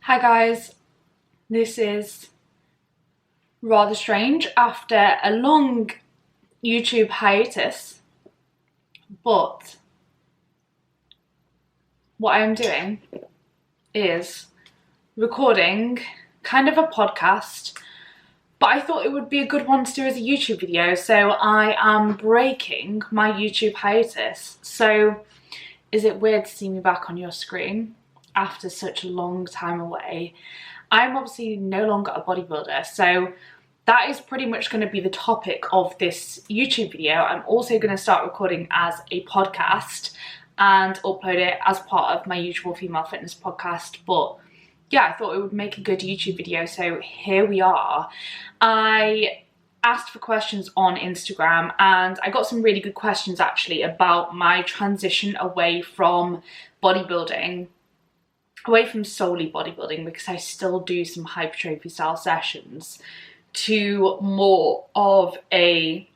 Hi guys, this is rather strange after a long YouTube hiatus, but what I'm doing is recording kind of a podcast, but I thought it would be a good one to do as a YouTube video, so I am breaking my YouTube hiatus. So is it weird to see me back on your screen after such a long time away? I'm obviously no longer a bodybuilder, so that is pretty much going to be the topic of this YouTube video. I'm also going to start recording as a podcast and upload it as part of my usual female fitness podcast. But yeah, I thought it would make a good YouTube video, so here we are. I asked for questions on Instagram and I got some really good questions actually about my transition away from bodybuilding, away from solely bodybuilding, because I still do some hypertrophy style sessions, to more of a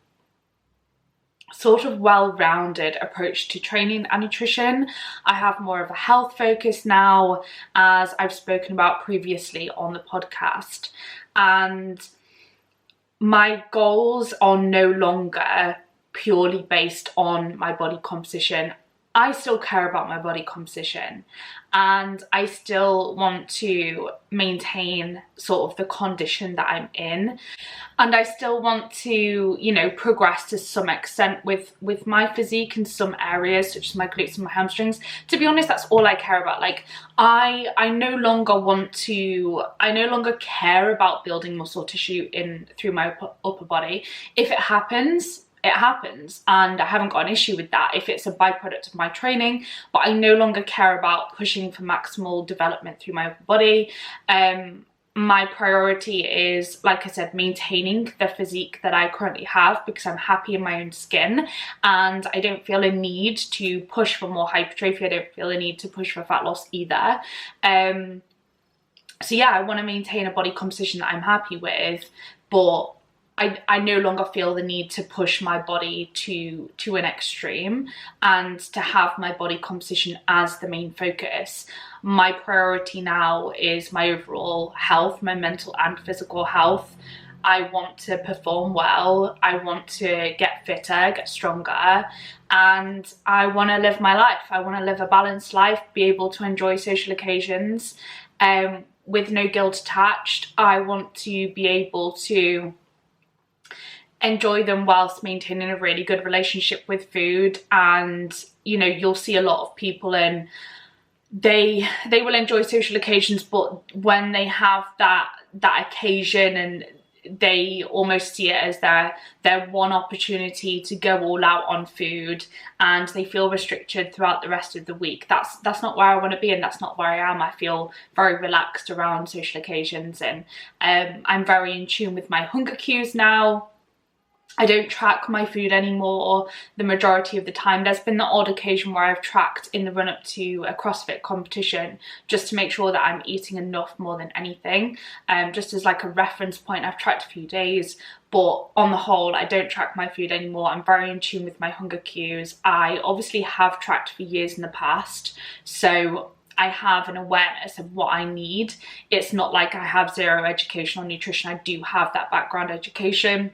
sort of well-rounded approach to training and nutrition. I have more of a health focus now, as I've spoken about previously on the podcast, and my goals are no longer purely based on my body composition. I still care about my body composition and I still want to maintain sort of the condition that I'm in, and I still want to, you know, progress to some extent with my physique in some areas such as my glutes and my hamstrings. To be honest, that's all I care about. Like I no longer care about building muscle tissue through my upper body. If it happens, it happens, and I haven't got an issue with that if it's a byproduct of my training, but I no longer care about pushing for maximal development through my upper body. My priority is, like I said, maintaining the physique that I currently have because I'm happy in my own skin and I don't feel a need to push for more hypertrophy. I don't feel a need to push for fat loss either. So yeah, I want to maintain a body composition that I'm happy with, but I no longer feel the need to push my body to an extreme and to have my body composition as the main focus. My priority now is my overall health, my mental and physical health. I want to perform well, I want to get fitter, get stronger, and I want to live my life. I want to live a balanced life, be able to enjoy social occasions with no guilt attached. I want to be able to enjoy them whilst maintaining a really good relationship with food. And you know, you'll see a lot of people and they will enjoy social occasions, but when they have that occasion and they almost see it as their one opportunity to go all out on food and they feel restricted throughout the rest of the week. That's not where I want to be, and that's not where I am. I feel very relaxed around social occasions, and I'm very in tune with my hunger cues now. I don't track my food anymore the majority of the time. There's been the odd occasion where I've tracked in the run up to a CrossFit competition just to make sure that I'm eating enough more than anything. Just as like a reference point, I've tracked a few days, but on the whole, I don't track my food anymore. I'm very in tune with my hunger cues. I obviously have tracked for years in the past, so I have an awareness of what I need. It's not like I have zero education on nutrition. I do have that background education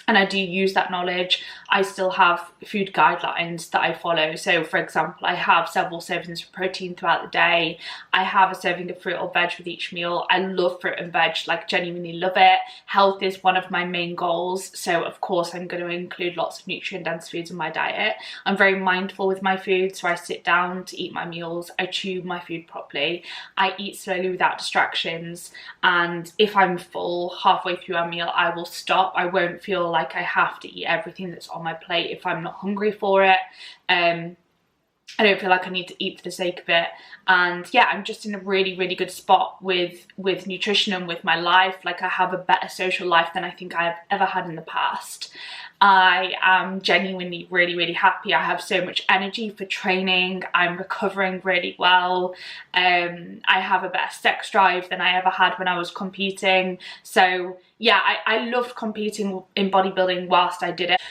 and I do use that knowledge. I still have food guidelines that I follow. So for example, I have several servings of protein throughout the day. I have a serving of fruit or veg with each meal. I love fruit and veg, like genuinely love it. Health is one of my main goals. So of course I'm going to include lots of nutrient dense foods in my diet. I'm very mindful with my food. So I sit down to eat my meals. I chew my food properly. I eat slowly without distractions. And if I'm full halfway through a meal, I will stop. I won't feel like I have to eat everything that's on my plate if I'm not hungry for it. I don't feel like I need to eat for the sake of it. And yeah, I'm just in a really, really good spot with nutrition and with my life. Like I have a better social life than I think I've ever had in the past. I am genuinely really, really happy. I have so much energy for training. I'm recovering really well. I have a better sex drive than I ever had when I was competing. So yeah, I loved competing in bodybuilding whilst I did it.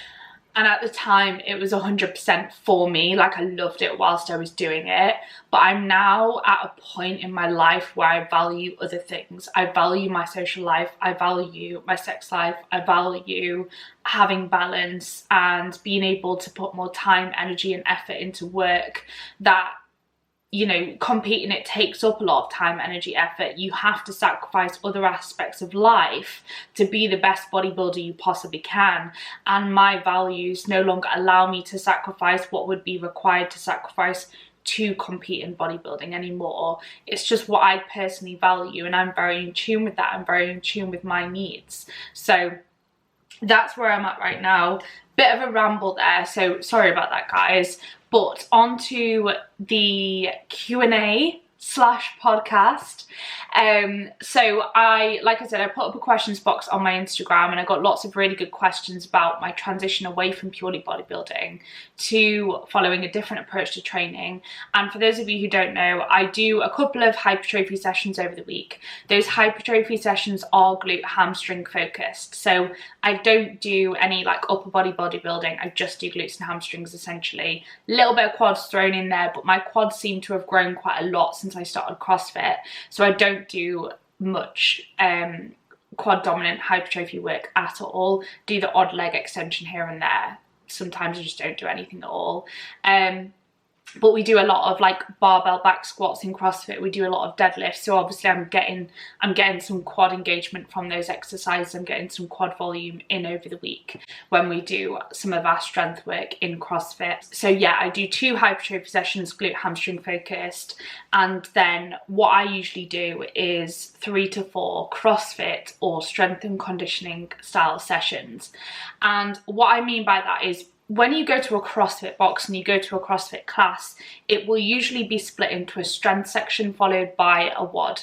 And at the time, it was 100% for me. Like, I loved it whilst I was doing it. But I'm now at a point in my life where I value other things. I value my social life. I value my sex life. I value having balance and being able to put more time, energy, and effort into work that, you know, competing, it takes up a lot of time, energy, effort. You have to sacrifice other aspects of life to be the best bodybuilder you possibly can. And my values no longer allow me to sacrifice what would be required to sacrifice to compete in bodybuilding anymore. It's just what I personally value, and I'm very in tune with that. I'm very in tune with my needs. So that's where I'm at right now. Bit of a ramble there, so sorry about that, guys. But on to the Q&A/podcast. So like I said, I put up a questions box on my Instagram, and I got lots of really good questions about my transition away from purely bodybuilding to following a different approach to training. And for those of you who don't know, I do a couple of hypertrophy sessions over the week. Those hypertrophy sessions are glute hamstring focused. So I don't do any like upper body bodybuilding. I just do glutes and hamstrings essentially. A little bit of quads thrown in there, but my quads seem to have grown quite a lot since I started CrossFit. So I don't do much quad dominant hypertrophy work at all. Do the odd leg extension here and there. Sometimes I just don't do anything at all. But we do a lot of like barbell back squats in CrossFit. We do a lot of deadlifts. So obviously I'm getting some quad engagement from those exercises. I'm getting some quad volume in over the week when we do some of our strength work in CrossFit. So yeah, I do 2 hypertrophy sessions, glute hamstring focused. And then what I usually do is 3 to 4 CrossFit or strength and conditioning style sessions. And what I mean by that is, when you go to a CrossFit box and you go to a CrossFit class, it will usually be split into a strength section followed by a WOD.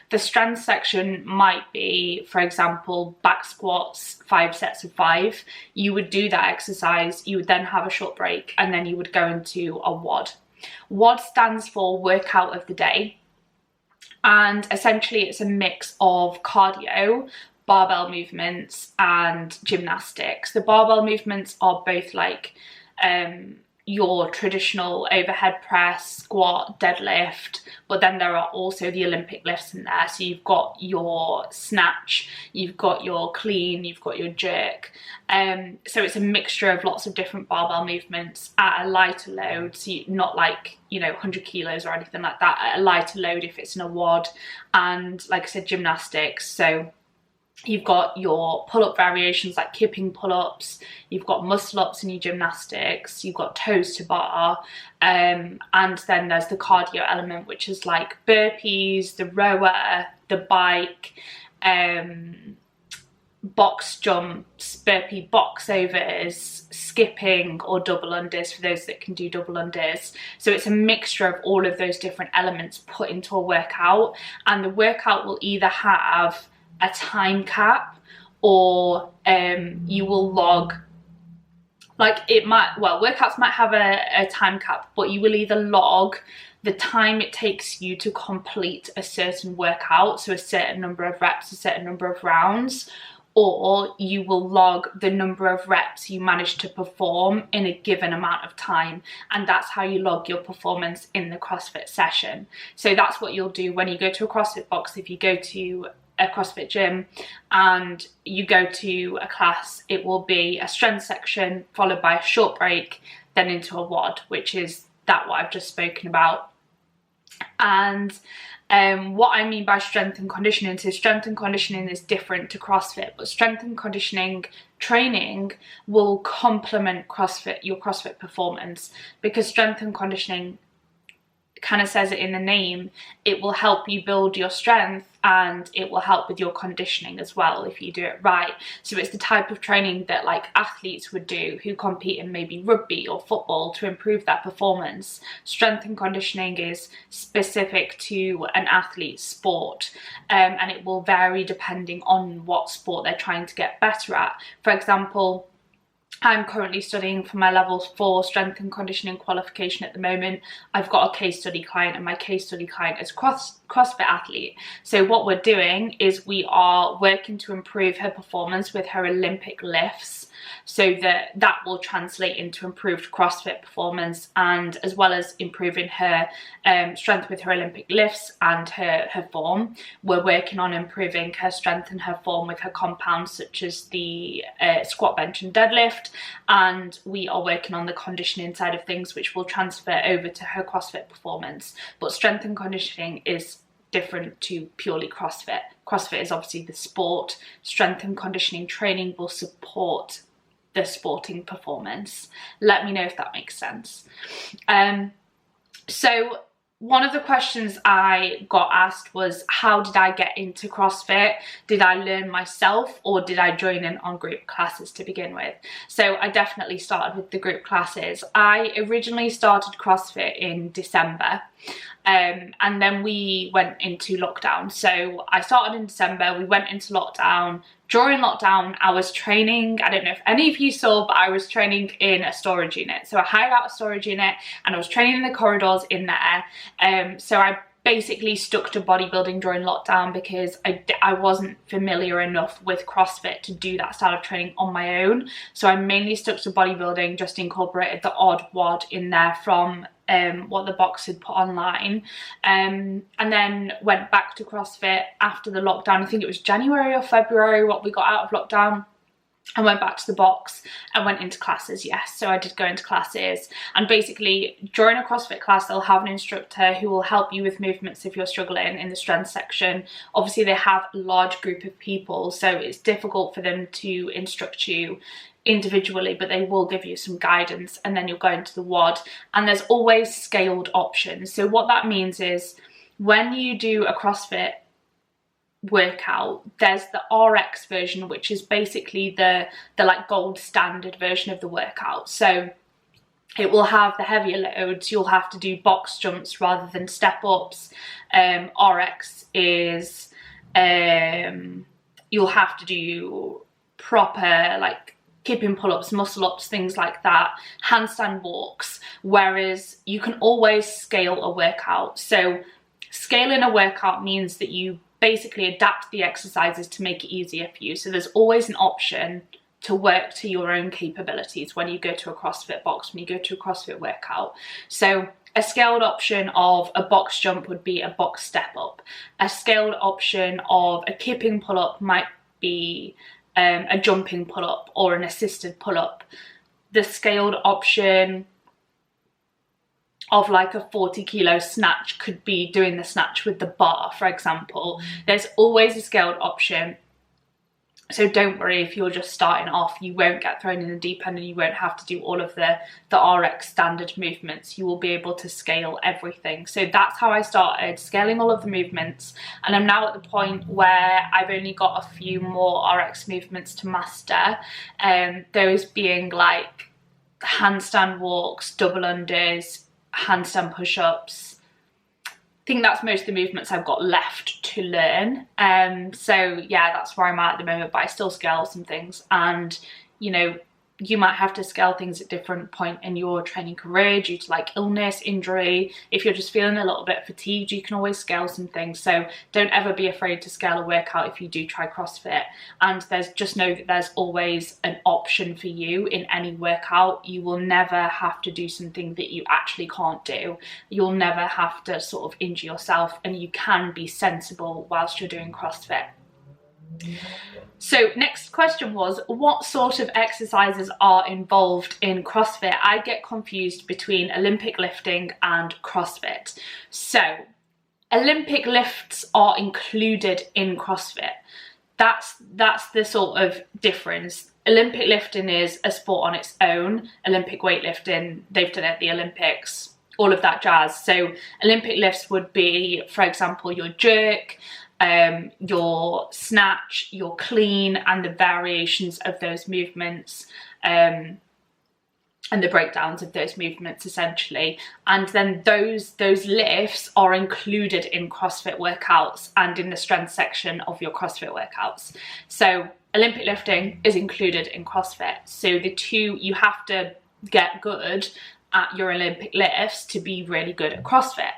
The strength section might be, for example, back squats, 5 sets of 5. You would do that exercise, you would then have a short break, and then you would go into a WOD. WOD stands for workout of the day. And essentially it's a mix of cardio, barbell movements and gymnastics. The barbell movements are both like your traditional overhead press, squat, deadlift, but then there are also the Olympic lifts in there. So you've got your snatch, you've got your clean, you've got your jerk. So it's a mixture of lots of different barbell movements at a lighter load. So not like, you know, 100 kilos or anything like that, at a lighter load if it's in a WOD. And like I said, gymnastics. So you've got your pull-up variations like kipping pull-ups, you've got muscle-ups in your gymnastics, you've got toes to bar, and then there's the cardio element, which is like burpees, the rower, the bike, box jumps, burpee box overs, skipping or double unders for those that can do double unders. So it's a mixture of all of those different elements put into a workout, and the workout will either have a time cap or you will log, like it might, well, workouts might have a time cap, but you will either log the time it takes you to complete a certain workout, so a certain number of reps, a certain number of rounds, or you will log the number of reps you managed to perform in a given amount of time, and that's how you log your performance in the CrossFit session. So that's what you'll do when you go to a CrossFit box. If you go to a CrossFit gym and you go to a class, it will be a strength section followed by a short break, then into a WOD, which is that what I've just spoken about. And what I mean by strength and conditioning, so strength and conditioning is different to CrossFit, but strength and conditioning training will complement your CrossFit performance, because strength and conditioning kind of says it in the name. It will help you build your strength and it will help with your conditioning as well if you do it right. So it's the type of training that like athletes would do who compete in maybe rugby or football to improve their performance. Strength and conditioning is specific to an athlete's sport, and it will vary depending on what sport they're trying to get better at. For example, I'm currently studying for my level 4 strength and conditioning qualification at the moment. I've got a case study client, and my case study client is CrossFit athlete. So what we're doing is we are working to improve her performance with her Olympic lifts. so that will translate into improved CrossFit performance, and as well as improving her strength with her Olympic lifts and her form. We're working on improving her strength and her form with her compounds, such as the squat, bench and deadlift, and we are working on the conditioning side of things, which will transfer over to her CrossFit performance. But strength and conditioning is different to purely CrossFit. CrossFit is obviously the sport. Strength and conditioning training will support the sporting performance. Let me know if that makes sense. So one of the questions I got asked was, how did I get into CrossFit? Did I learn myself, or did I join in on group classes to begin with? So I definitely started with the group classes. I originally started CrossFit in December. And then we went into lockdown. So I started in December, we went into lockdown. During lockdown, I was training, I don't know if any of you saw, but I was training in a storage unit. So I hired out a storage unit and I was training in the corridors in there. So I basically stuck to bodybuilding during lockdown because I wasn't familiar enough with CrossFit to do that style of training on my own. So I mainly stuck to bodybuilding, just incorporated the odd WOD in there from what the box had put online, and then went back to CrossFit after the lockdown. I think it was January or February what we got out of lockdown. I went back to the box and went into classes, yes. So I did go into classes, and basically during a CrossFit class they'll have an instructor who will help you with movements if you're struggling in the strength section. Obviously they have a large group of people, so it's difficult for them to instruct you individually, but they will give you some guidance, and then you'll go into the WOD, and there's always scaled options. So what that means is when you do a CrossFit workout, there's the RX version, which is basically the like gold standard version of the workout. So it will have the heavier loads, you'll have to do box jumps rather than step ups. RX is you'll have to do proper like keeping pull-ups, muscle-ups, things like that, handstand walks, whereas you can always scale a workout. So scaling a workout means that you basically adapt the exercises to make it easier for you. So there's always an option to work to your own capabilities when you go to a CrossFit box, when you go to a CrossFit workout. So a scaled option of a box jump would be a box step up. A scaled option of a kipping pull-up might be a jumping pull-up or an assisted pull-up. The scaled option of like a 40 kilo snatch could be doing the snatch with the bar, for example. There's always a scaled option. So don't worry if you're just starting off, you won't get thrown in the deep end and you won't have to do all of the RX standard movements. You will be able to scale everything. So that's how I started, scaling all of the movements. And I'm now at the point where I've only got a few more RX movements to master. Those being like handstand walks, double unders, handstand push-ups. I think that's most of the movements I've got left to learn. So yeah, that's where I'm at the moment, but I still scale some things. And you know, you might have to scale things at different point in your training career due to like illness, injury. If you're just feeling a little bit fatigued, you can always scale some things. So don't ever be afraid to scale a workout if you do try CrossFit. And just know that there's always an option for you in any workout. You will never have to do something that you actually can't do. You'll never have to sort of injure yourself, and you can be sensible whilst you're doing CrossFit. So next question was, what sort of exercises are involved in CrossFit? I get confused between Olympic lifting and CrossFit. So Olympic lifts are included in CrossFit. That's the sort of difference. Olympic lifting is a sport on its own. Olympic weightlifting, they've done it at the Olympics, all of that jazz. So Olympic lifts would be, for example, your jerk, your snatch, your clean, and the variations of those movements, and the breakdowns of those movements essentially. And then those lifts are included in CrossFit workouts and in the strength section of your CrossFit workouts. So Olympic lifting is included in CrossFit. So the two, you have to get good at your Olympic lifts to be really good at CrossFit.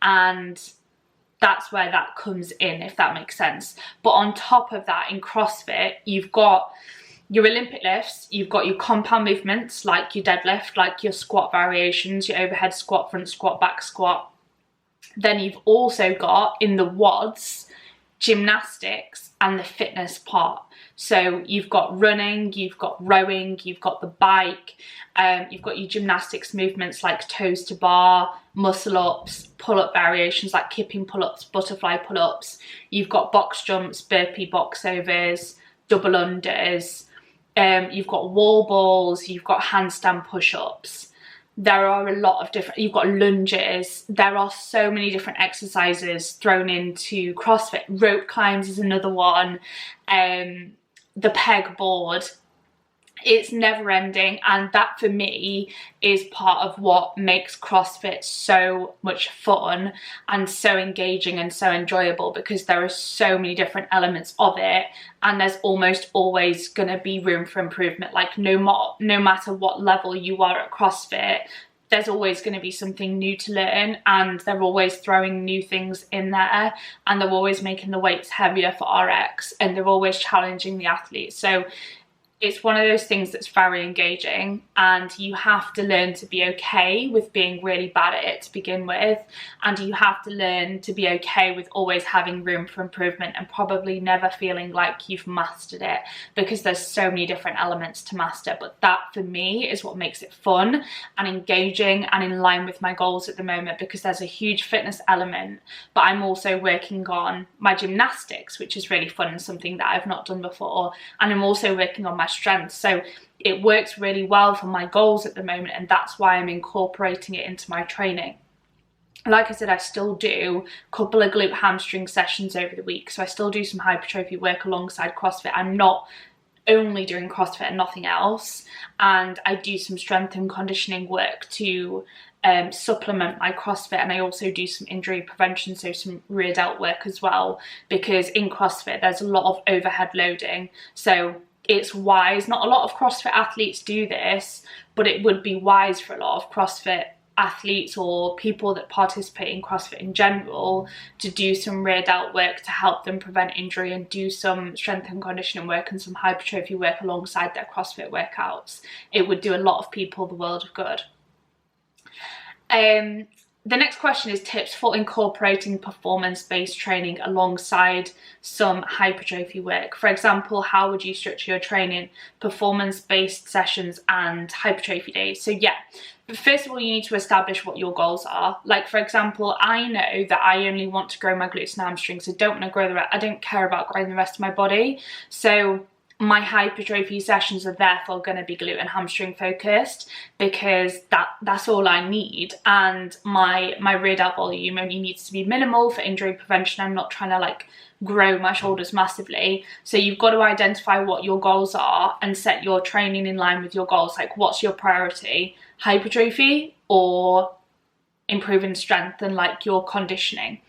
And that's where that comes in, if that makes sense. But on top of that, in CrossFit, you've got your Olympic lifts, you've got your compound movements like your deadlift, like your squat variations, your overhead squat, front squat, back squat. Then you've also got in the WODs, gymnastics and the fitness part. So you've got running, you've got rowing, you've got the bike, you've got your gymnastics movements like toes to bar, muscle ups, pull-up variations like kipping pull-ups, butterfly pull-ups. You've got box jumps, burpee box overs, double unders. You've got wall balls, you've got handstand push-ups. There are a lot of different, you've got lunges. There are so many different exercises thrown into CrossFit. Rope climbs is another one. The peg board. It's never ending, and that for me is part of what makes CrossFit so much fun and so engaging and so enjoyable, because there are so many different elements of it, and there's almost always going to be room for improvement. Like no matter what level you are at CrossFit, there's always going to be something new to learn, and they're always throwing new things in there, and they're always making the weights heavier for RX, and they're always challenging the athletes. So it's one of those things that's very engaging, and you have to learn to be okay with being really bad at it to begin with, and you have to learn to be okay with always having room for improvement and probably never feeling like you've mastered it, because there's so many different elements to master. But that for me is what makes it fun and engaging and in line with my goals at the moment, because there's a huge fitness element, but I'm also working on my gymnastics, which is really fun and something that I've not done before, and I'm also working on my strength. So it works really well for my goals at the moment, and that's why I'm incorporating it into my training. Like I said, I still do a couple of glute hamstring sessions over the week, so I still do some hypertrophy work alongside CrossFit. I'm not only doing CrossFit and nothing else, and I do some strength and conditioning work to supplement my CrossFit, and I also do some injury prevention, so some rear delt work as well, because in CrossFit there's a lot of overhead loading. So it's wise, not a lot of CrossFit athletes do this, but it would be wise for a lot of CrossFit athletes or people that participate in CrossFit in general to do some rear delt work to help them prevent injury, and do some strength and conditioning work and some hypertrophy work alongside their CrossFit workouts. It would do a lot of people the world of good. The next question is tips for incorporating performance-based training alongside some hypertrophy work. For example, how would you structure your training, performance-based sessions and hypertrophy days? So yeah, first of all, you need to establish what your goals are. Like for example, I know that I only want to grow my glutes and hamstrings. I don't want to grow I don't care about growing the rest of my body. So my hypertrophy sessions are therefore going to be glute and hamstring focused, because that's all I need, and my rear delt volume only needs to be minimal for injury prevention. I'm not trying to like grow my shoulders massively. So you've got to identify what your goals are and set your training in line with your goals. Like, what's your priority, hypertrophy or improving strength and like your conditioning?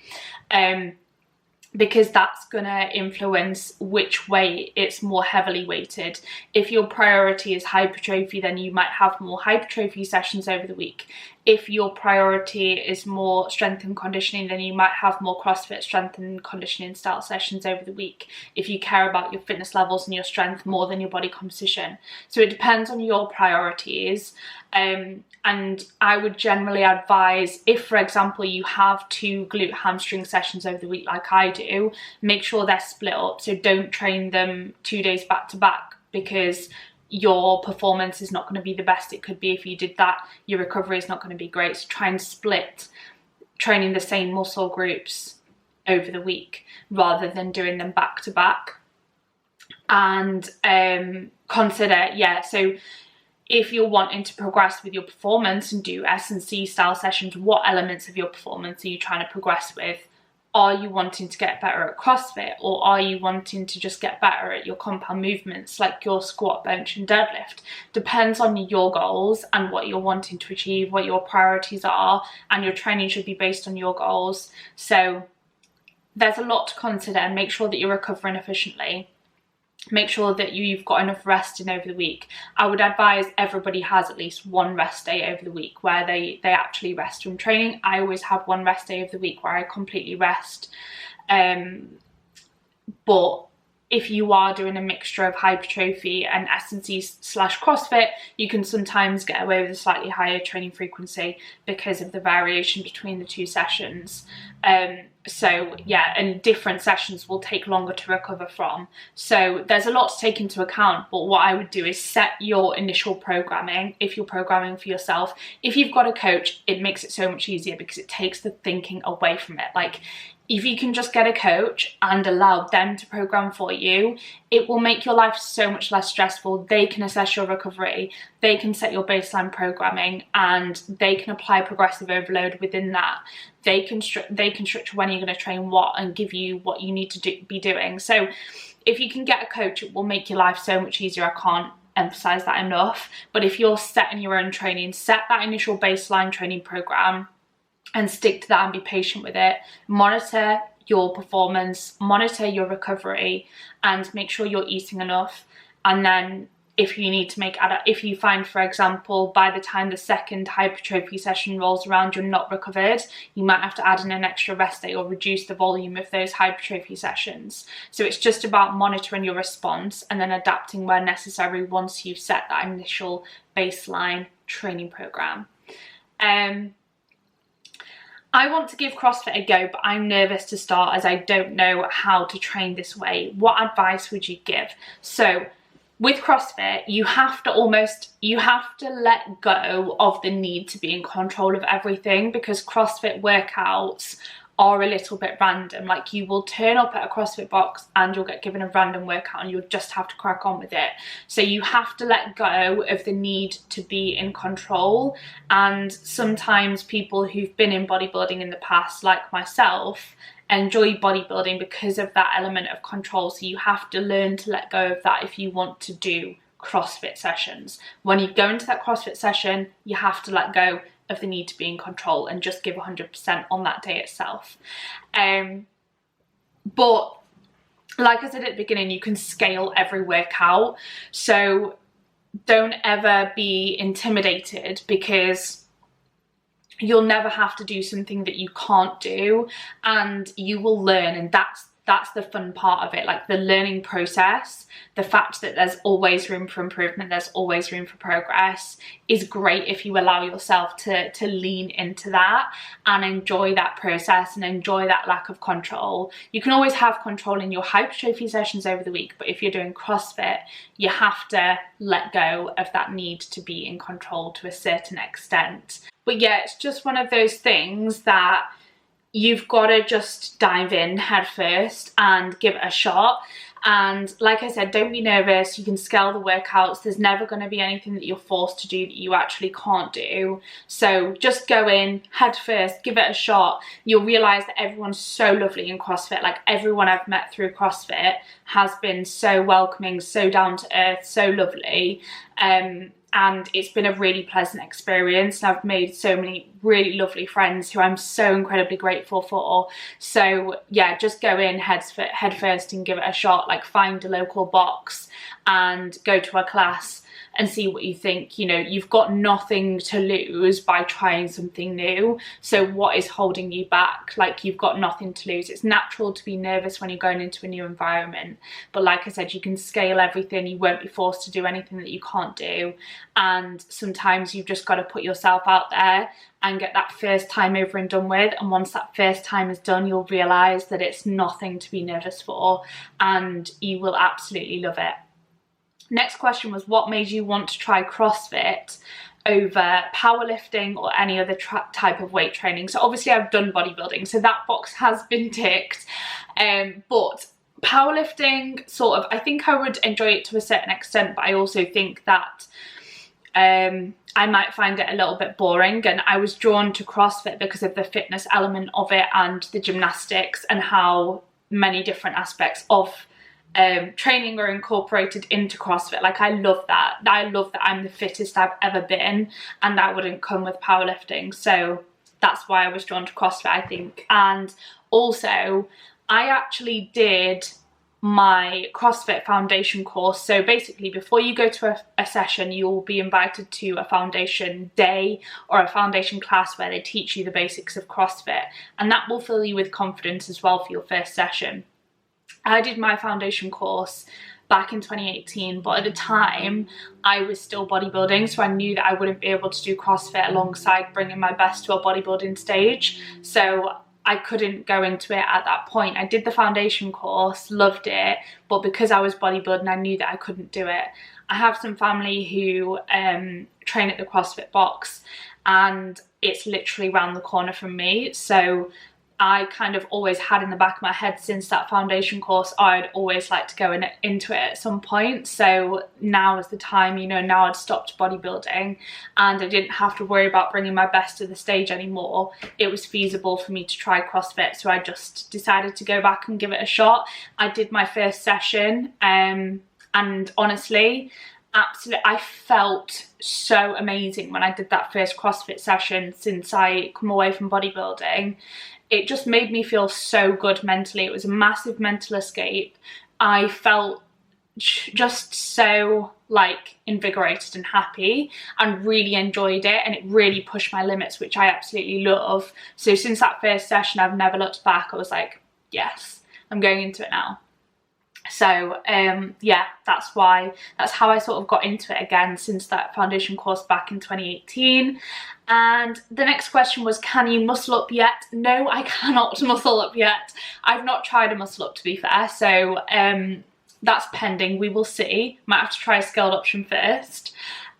Because that's going to influence which way it's more heavily weighted. If your priority is hypertrophy, then you might have more hypertrophy sessions over the week. If your priority is more strength and conditioning, then you might have more CrossFit strength and conditioning style sessions over the week, if you care about your fitness levels and your strength more than your body composition. So it depends on your priorities. And I would generally advise, if for example you have 2 glute hamstring sessions over the week like I do, make sure they're split up. So don't train them 2 days back to back, because your performance is not going to be the best it could be if you did that. Your recovery is not going to be great. So try and split training the same muscle groups over the week rather than doing them back to back. And consider, so if you're wanting to progress with your performance and do S&C style sessions, what elements of your performance are you trying to progress with? Are you wanting to get better at CrossFit, or are you wanting to just get better at your compound movements like your squat, bench and deadlift? Depends on your goals and what you're wanting to achieve, what your priorities are, and your training should be based on your goals. So there's a lot to consider, and make sure that you're recovering efficiently. Make sure that you've got enough rest in over the week. I would advise everybody has at least one rest day over the week where they actually rest from training. I always have one rest day of the week where I completely rest. But if you are doing a mixture of hypertrophy and S&C/CrossFit, you can sometimes get away with a slightly higher training frequency because of the variation between the two sessions. So yeah, and different sessions will take longer to recover from. So there's a lot to take into account, but what I would do is set your initial programming if you're programming for yourself. If you've got a coach, it makes it so much easier because it takes the thinking away from it. Like, if you can just get a coach and allow them to program for you, it will make your life so much less stressful. They can assess your recovery, they can set your baseline programming, and they can apply progressive overload within that. They can structure when you're going to train what and give you what you need to be doing. So if you can get a coach, it will make your life so much easier. I can't emphasize that enough. But if you're setting your own training, set that initial baseline training program and stick to that and be patient with it. Monitor your performance, monitor your recovery, and make sure you're eating enough. And then if you need to if you find, for example, by the time the second hypertrophy session rolls around, you're not recovered, you might have to add in an extra rest day or reduce the volume of those hypertrophy sessions. So it's just about monitoring your response and then adapting where necessary once you've set that initial baseline training program. I want to give CrossFit a go, but I'm nervous to start as I don't know how to train this way. What advice would you give? So with CrossFit, you have to let go of the need to be in control of everything, because CrossFit workouts are a little bit random. Like, you will turn up at a CrossFit box and you'll get given a random workout and you'll just have to crack on with it. So you have to let go of the need to be in control. And sometimes people who've been in bodybuilding in the past, like myself, enjoy bodybuilding because of that element of control. So you have to learn to let go of that if you want to do CrossFit sessions. When you go into that CrossFit session, you have to let go of the need to be in control and just give 100% on that day itself. But like I said at the beginning, you can scale every workout. So don't ever be intimidated, because you'll never have to do something that you can't do, and you will learn. And that's the fun part of it, like the learning process. The fact that there's always room for improvement, there's always room for progress, is great if you allow yourself to lean into that and enjoy that process and enjoy that lack of control. You can always have control in your hypertrophy sessions over the week, but if you're doing CrossFit, you have to let go of that need to be in control to a certain extent. But yeah, it's just one of those things that you've got to just dive in head first and give it a shot. And like I said, don't be nervous. You can scale the workouts. There's never going to be anything that you're forced to do that you actually can't do. So just go in head first, give it a shot. You'll realize that everyone's so lovely in CrossFit. Like, everyone I've met through CrossFit has been so welcoming, so down to earth, so lovely. And it's been a really pleasant experience. I've made so many really lovely friends who I'm so incredibly grateful for. So yeah, just go in head first and give it a shot. Like, find a local box and go to a class and see what you think. You know, you've got nothing to lose by trying something new. So what is holding you back? Like, you've got nothing to lose. It's natural to be nervous when you're going into a new environment. But like I said, you can scale everything. You won't be forced to do anything that you can't do. And sometimes you've just got to put yourself out there and get that first time over and done with. And once that first time is done, you'll realise that it's nothing to be nervous for, and you will absolutely love it. Next question was, what made you want to try CrossFit over powerlifting or any other type of weight training? So obviously I've done bodybuilding, so that box has been ticked. But powerlifting, sort of, I think I would enjoy it to a certain extent, but I also think that I might find it a little bit boring. And I was drawn to CrossFit because of the fitness element of it and the gymnastics and how many different aspects of training are incorporated into CrossFit. Like, I love that. I love that I'm the fittest I've ever been, and that wouldn't come with powerlifting. So that's why I was drawn to CrossFit, I think. And also, I actually did my CrossFit foundation course. So basically, before you go to a session, you'll be invited to a foundation day or a foundation class where they teach you the basics of CrossFit, and that will fill you with confidence as well for your first session. I did my foundation course back in 2018, but at the time I was still bodybuilding, so I knew that I wouldn't be able to do CrossFit alongside bringing my best to a bodybuilding stage, so I couldn't go into it at that point. I did the foundation course, loved it, but because I was bodybuilding, I knew that I couldn't do it. I have some family who train at the CrossFit box, and it's literally around the corner from me, so I kind of always had in the back of my head since that foundation course, I'd always like to go into it at some point. So now is the time, you know, now I'd stopped bodybuilding and I didn't have to worry about bringing my best to the stage anymore. It was feasible for me to try CrossFit, so I just decided to go back and give it a shot. I did my first session and honestly, absolutely, I felt so amazing when I did that first CrossFit session since I come away from bodybuilding. It just made me feel so good mentally. It was a massive mental escape. I felt just so like invigorated and happy and really enjoyed it, and it really pushed my limits, which I absolutely love. So since that first session, I've never looked back. I was like, yes, I'm going into it now. So yeah, that's how I sort of got into it again since that foundation course back in 2018. And the next question was, can you muscle up yet? No, I cannot muscle up yet. I've not tried a muscle up, to be fair, so that's pending. We will see. Might have to try a scaled option first.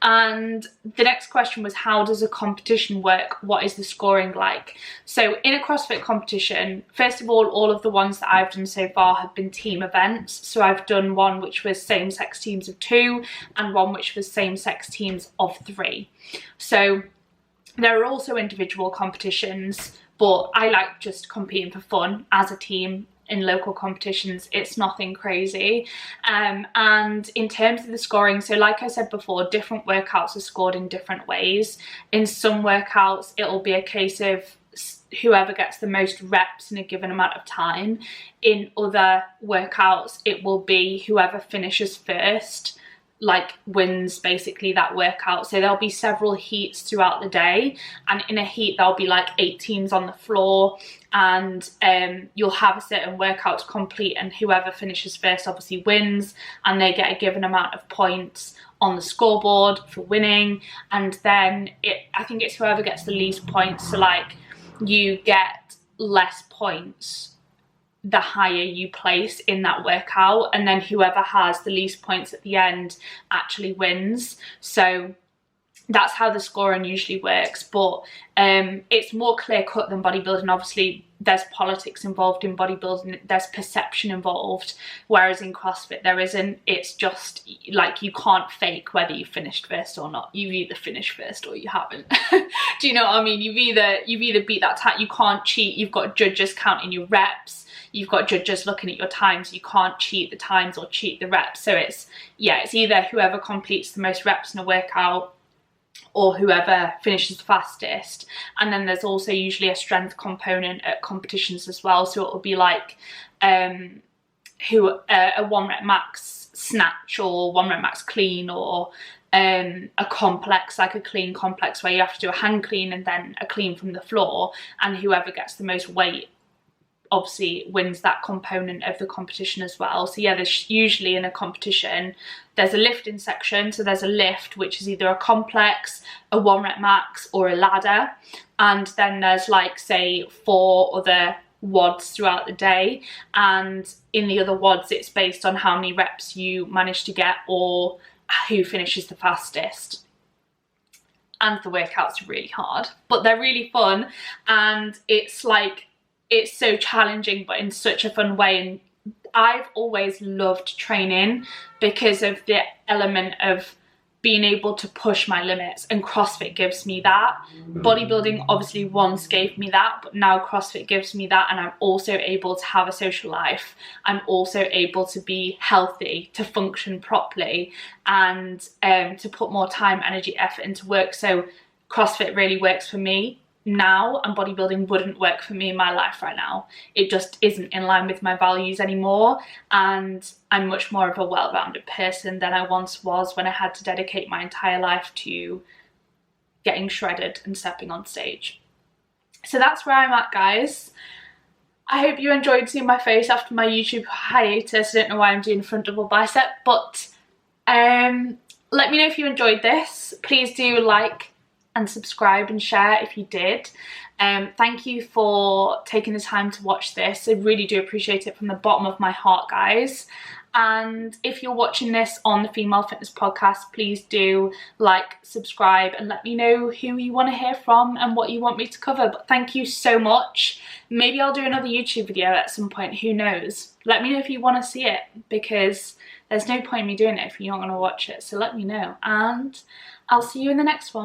And the next question was, how does a competition work? What is the scoring like? So in a CrossFit competition, first of all of the ones that I've done so far have been team events. So I've done one which was same-sex teams of 2 and one which was same-sex teams of 3. So there are also individual competitions, but I like just competing for fun as a team. In local competitions, it's nothing crazy. And in terms of the scoring, so like I said before, different workouts are scored in different ways. In some workouts, it'll be a case of whoever gets the most reps in a given amount of time. In other workouts, it will be whoever finishes first, like wins basically that workout. So there'll be several heats throughout the day, and in a heat there'll be like 8 teams on the floor, and you'll have a certain workout to complete, and whoever finishes first obviously wins, and they get a given amount of points on the scoreboard for winning. And then I think it's whoever gets the least points, so like you get less points the higher you place in that workout, and then whoever has the least points at the end actually wins. So that's how the scoring usually works, but it's more clear cut than bodybuilding. Obviously there's politics involved in bodybuilding, there's perception involved, whereas in CrossFit there isn't. It's just like you can't fake whether you finished first or not. You either finish first or you haven't. Do you know what I mean? You've either beat that time. You can't cheat. You've got judges counting your reps, you've got judges looking at your times. You can't cheat the times or cheat the reps. So it's either whoever completes the most reps in a workout or whoever finishes the fastest. And then there's also usually a strength component at competitions as well. So it will be like a 1 rep max snatch or 1 rep max clean, or a complex, like a clean complex where you have to do a hang clean and then a clean from the floor, and whoever gets the most weight obviously wins that component of the competition as well. So yeah, there's usually in a competition there's a lifting section. So there's a lift which is either a complex, a 1 rep max, or a ladder, and then there's like say 4 other WODs throughout the day, and in the other WODs it's based on how many reps you manage to get or who finishes the fastest. And the workouts are really hard, but they're really fun, and it's so challenging but in such a fun way. And I've always loved training because of the element of being able to push my limits, and CrossFit gives me that. Bodybuilding obviously once gave me that, but now CrossFit gives me that, and I'm also able to have a social life. I'm also able to be healthy, to function properly, and to put more time, energy, effort into work. So CrossFit really works for me now, and bodybuilding wouldn't work for me in my life right now. It just isn't in line with my values anymore, and I'm much more of a well-rounded person than I once was when I had to dedicate my entire life to getting shredded and stepping on stage. So that's where I'm at, guys. I hope you enjoyed seeing my face after my YouTube hiatus. I don't know why I'm doing a front double bicep, but let me know if you enjoyed this. Please do like and subscribe and share if you did. Thank you for taking the time to watch this. I really do appreciate it from the bottom of my heart, guys. And if you're watching this on the Female Fitness Podcast, please do like, subscribe, and let me know who you want to hear from and what you want me to cover. But thank you so much. Maybe I'll do another YouTube video at some point, who knows. Let me know if you want to see it, because there's no point in me doing it if you're not going to watch it. So let me know, and I'll see you in the next one.